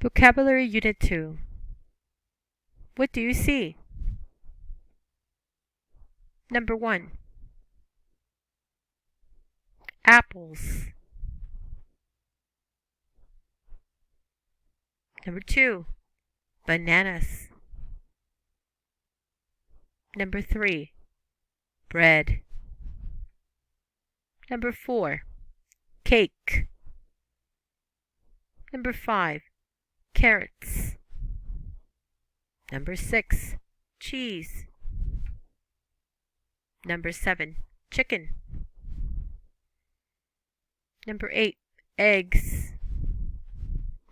Vocabulary Unit 2. What do you see? Number 1. Apples. Number 2. Bananas. Number 3. Bread. Number 4. Cake. Number 5. Carrots. Number 6. Cheese. Number 7. Chicken. Number 8. Eggs.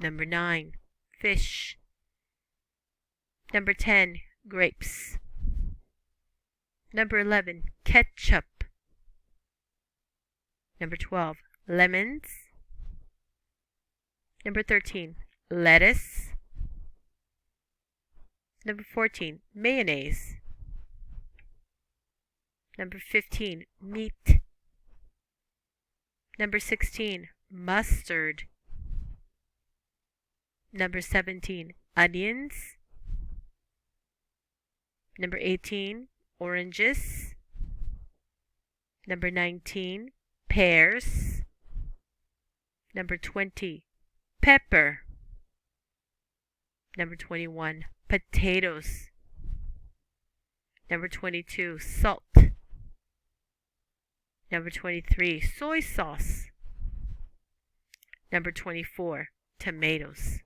Number 9. Fish. Number 10. Grapes. Number 11. Ketchup. Number 12. Lemons. Number 13. Lettuce. Number 14. Mayonnaise. Number 15. Meat. Number 16. Mustard. Number 17. Onions. Number 18. Oranges. Number 19. Pears. Number 20. Pepper. Number 21. Potatoes. Number 22. Salt. Number 23. Soy sauce. Number 24. Tomatoes.